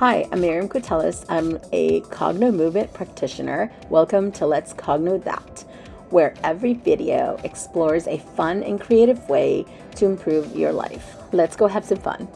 Hi, I'm Miriam Cotelis. I'm a Cogno Movement practitioner. Welcome to Let's Cogno That, where every video explores a fun and creative way to improve your life. Let's go have some fun.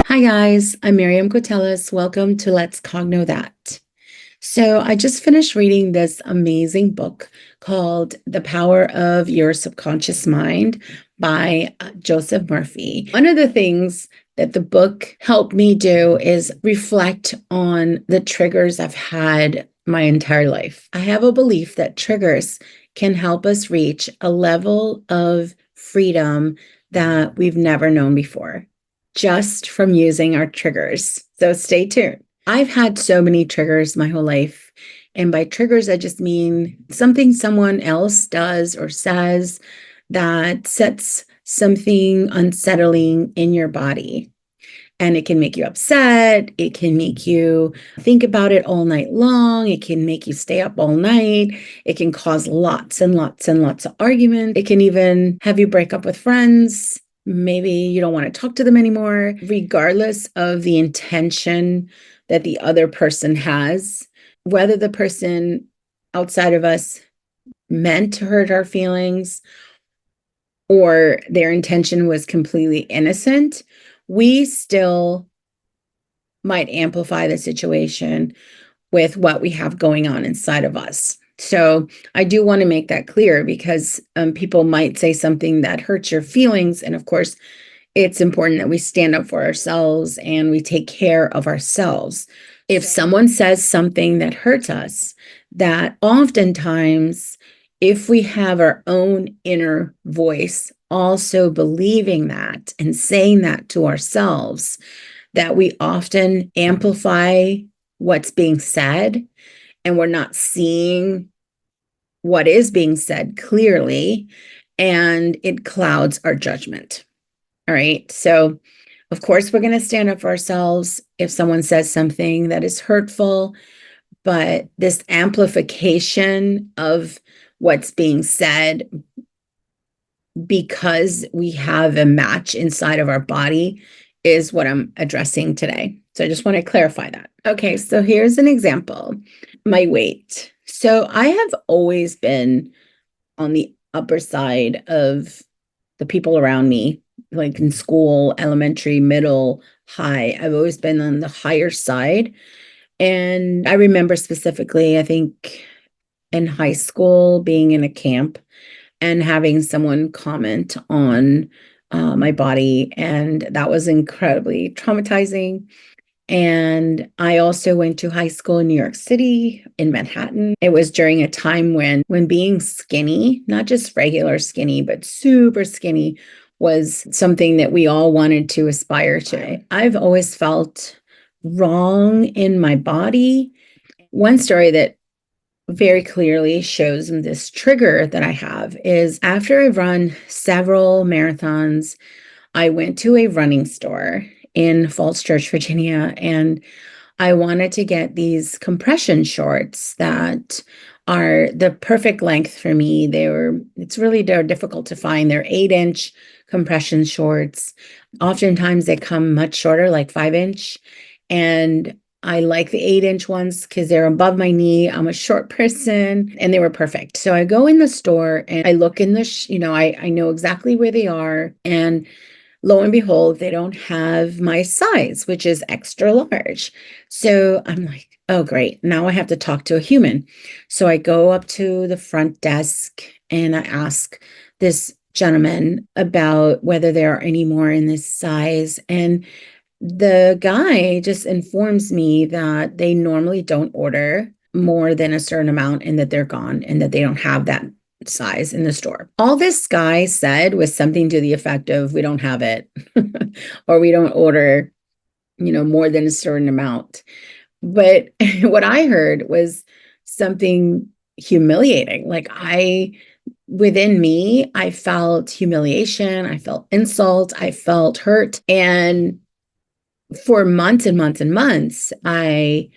Hi guys, I'm Miriam Cotelis. Welcome to Let's Cogno That. So I just finished reading this amazing book called The Power of Your Subconscious Mind by Joseph Murphy. One of the things that the book helped me do is reflect on the triggers I've had my entire life. I have a belief that triggers can help us reach a level of freedom that we've never known before, just from using our triggers. So stay tuned. I've had so many triggers my whole life. And by triggers, I just mean something someone else does or says that sets something unsettling in your body. And it can make you upset. It can make you think about it all night long. It can make you stay up all night. It can cause lots and lots and lots of arguments. It can even have you break up with friends. Maybe you don't want to talk to them anymore, regardless of the intention that the other person has, whether the person outside of us meant to hurt our feelings or their intention was completely innocent, we still might amplify the situation with what we have going on inside of us. So I do want to make that clear because people might say something that hurts your feelings. And of course, it's important that we stand up for ourselves and we take care of ourselves. If someone says something that hurts us, that oftentimes, if we have our own inner voice also believing that and saying that to ourselves, that we often amplify what's being said and we're not seeing what is being said clearly, and it clouds our judgment. All right. So, of course, we're going to stand up for ourselves if someone says something that is hurtful, but this amplification of what's being said because we have a match inside of our body is what I'm addressing today. So I just want to clarify that. Okay, so here's an example. My weight. So I have always been on the upper side of the people around me, like in school, elementary, middle, high. I've always been on the higher side. And I remember specifically, I think in high school, being in a camp and having someone comment on my body. And that was incredibly traumatizing. And I also went to high school in New York City, in Manhattan. It was during a time when being skinny, not just regular skinny, but super skinny, was something that we all wanted to aspire to. I've always felt wrong in my body. One story that very clearly shows this trigger that I have is after I've run several marathons, I went to a running store in Falls Church, Virginia, and I wanted to get these compression shorts that are the perfect length for me. They're difficult to find. They're 8-inch compression shorts. Oftentimes they come much shorter, like 5-inch. And I like the 8-inch ones because they're above my knee. I'm a short person and they were perfect. So I go in the store and I look in the, I know exactly where they are. And lo and behold, they don't have my size, which is extra large. So I'm like, oh, great. Now I have to talk to a human. So I go up to the front desk and I ask this gentleman about whether there are any more in this size. And the guy just informs me that they normally don't order more than a certain amount and that they're gone and that they don't have that size in the store. All this guy said was something to the effect of, we don't have it, or we don't order, more than a certain amount. But what I heard was something humiliating. Like within me, I felt humiliation. I felt insult. I felt hurt. And for months and months and months, I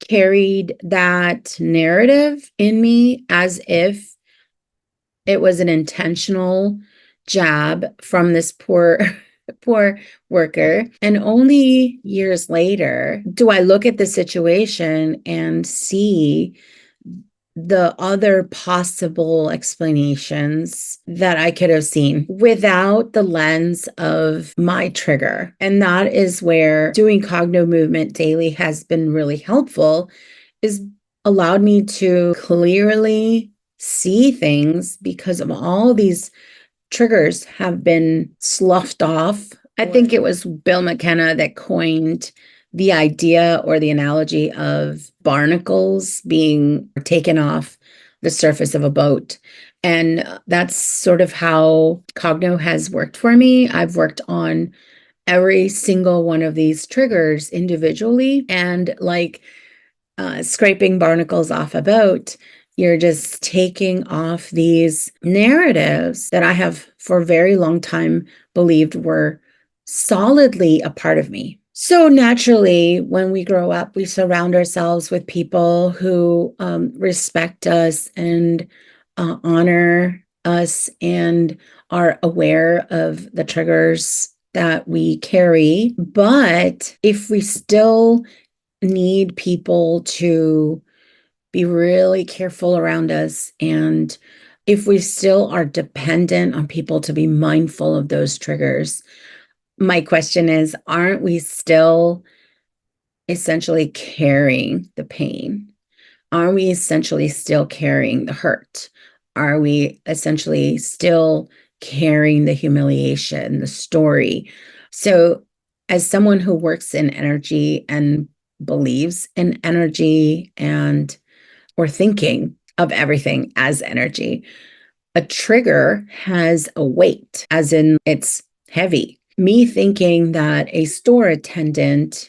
carried that narrative in me as if it was an intentional jab from this poor worker. And only years later do I look at the situation and see the other possible explanations that I could have seen without the lens of my trigger. And that is where doing cognitive movement daily has been really helpful, is allowed me to clearly see things because of all these triggers have been sloughed off. I think it was Bill McKenna that coined the idea or the analogy of barnacles being taken off the surface of a boat. And that's sort of how Cogno has worked for me. I've worked on every single one of these triggers individually, and like scraping barnacles off a boat, you're just taking off these narratives that I have for a very long time believed were solidly a part of me. So naturally, when we grow up, we surround ourselves with people who respect us and honor us and are aware of the triggers that we carry. But if we still need people to be really careful around us, and if we still are dependent on people to be mindful of those triggers, my question is, aren't we still essentially carrying the pain? Are we essentially still carrying the hurt? Are we essentially still carrying the humiliation, the story? So, as someone who works in energy and believes in energy and or thinking of everything as energy, a trigger has a weight, as in it's heavy. Me thinking that a store attendant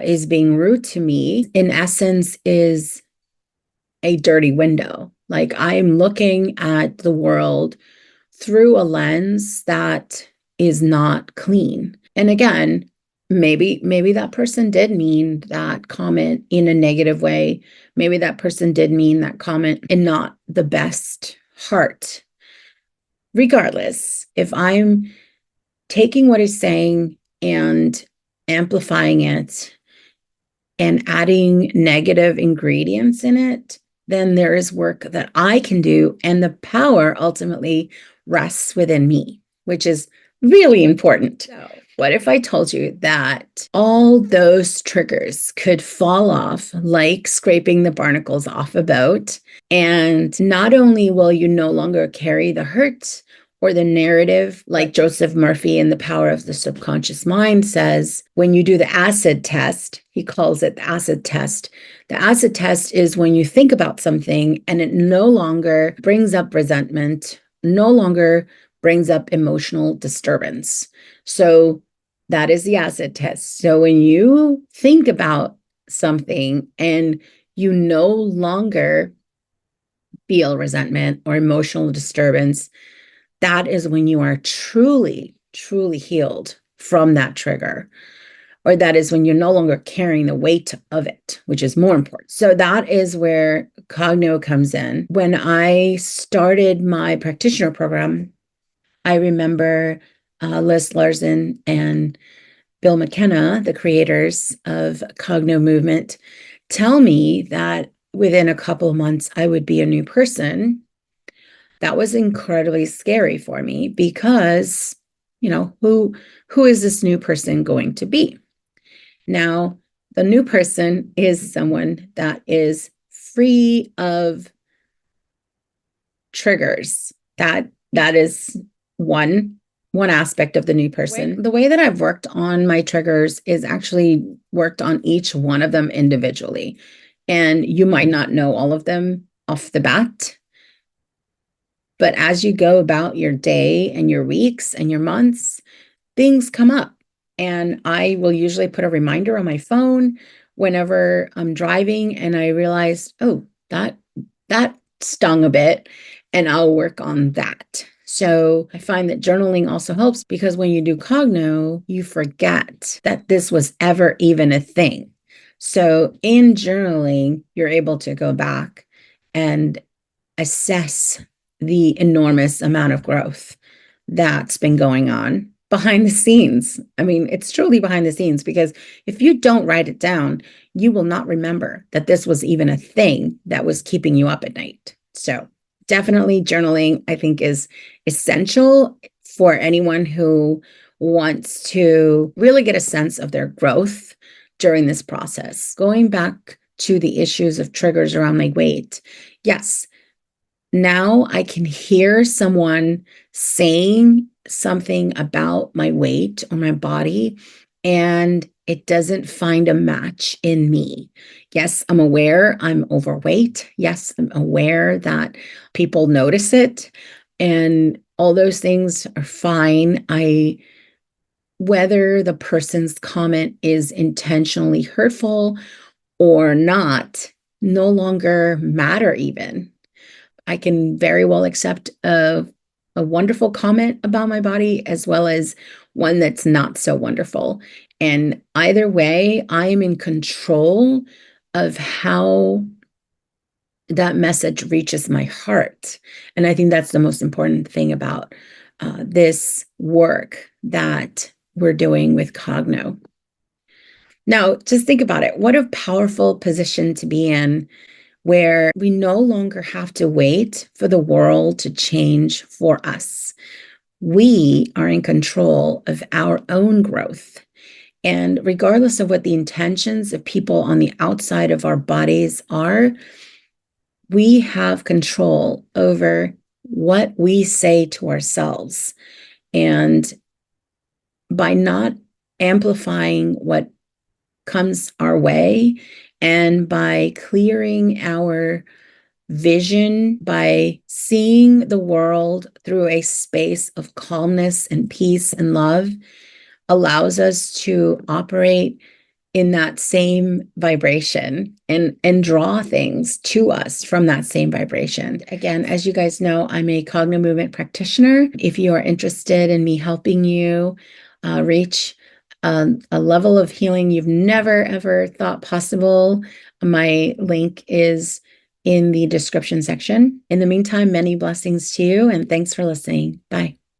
is being rude to me, in essence, is a dirty window. Like I'm looking at the world through a lens that is not clean. And again, maybe that person did mean that comment in a negative way. Maybe that person did mean that comment in not the best heart. Regardless, if I'm taking what he's saying and amplifying it and adding negative ingredients in it, then there is work that I can do, and the power ultimately rests within me, which is really important. So, what if I told you that all those triggers could fall off like scraping the barnacles off a boat, and not only will you no longer carry the hurt or the narrative, like Joseph Murphy in The Power of the Subconscious Mind says, when you do the acid test, he calls it the acid test. The acid test is when you think about something and it no longer brings up resentment, no longer brings up emotional disturbance. So that is the acid test. So when you think about something and you no longer feel resentment or emotional disturbance, that is when you are truly, truly healed from that trigger. Or that is when you're no longer carrying the weight of it, which is more important. So that is where Cogno comes in. When I started my practitioner program, I remember Liz Larson and Bill McKenna, the creators of Cogno Movement, tell me that within a couple of months, I would be a new person. That was incredibly scary for me because, who is this new person going to be? Now, the new person is someone that is free of triggers. That is one aspect of the new person. The way that I've worked on my triggers is actually worked on each one of them individually. And you might not know all of them off the bat. But as you go about your day and your weeks and your months, things come up. And I will usually put a reminder on my phone whenever I'm driving and I realize, oh, that stung a bit, and I'll work on that. So I find that journaling also helps because when you do Cogno, you forget that this was ever even a thing. So in journaling, you're able to go back and assess the enormous amount of growth that's been going on behind the scenes. I mean, it's truly behind the scenes because if you don't write it down, you will not remember that this was even a thing that was keeping you up at night. So, definitely journaling, I think, is essential for anyone who wants to really get a sense of their growth during this process. Going back to the issues of triggers around my weight, yes, now I can hear someone saying something about my weight or my body, and it doesn't find a match in me. Yes, I'm aware I'm overweight. Yes, I'm aware that people notice it, and all those things are fine. Whether the person's comment is intentionally hurtful or not, no longer matter even. I can very well accept a wonderful comment about my body as well as one that's not so wonderful. And either way, I am in control of how that message reaches my heart. And I think that's the most important thing about this work that we're doing with Cogno. Now, just think about it. What a powerful position to be in where we no longer have to wait for the world to change for us. We are in control of our own growth. And regardless of what the intentions of people on the outside of our bodies are, we have control over what we say to ourselves. And by not amplifying what comes our way and by clearing our vision, by seeing the world through a space of calmness and peace and love, allows us to operate in that same vibration and draw things to us from that same vibration. Again, as you guys know, I'm a cognitive movement practitioner. If you are interested in me helping you reach a level of healing you've never ever thought possible, my link is in the description section. In the meantime, many blessings to you and thanks for listening. Bye.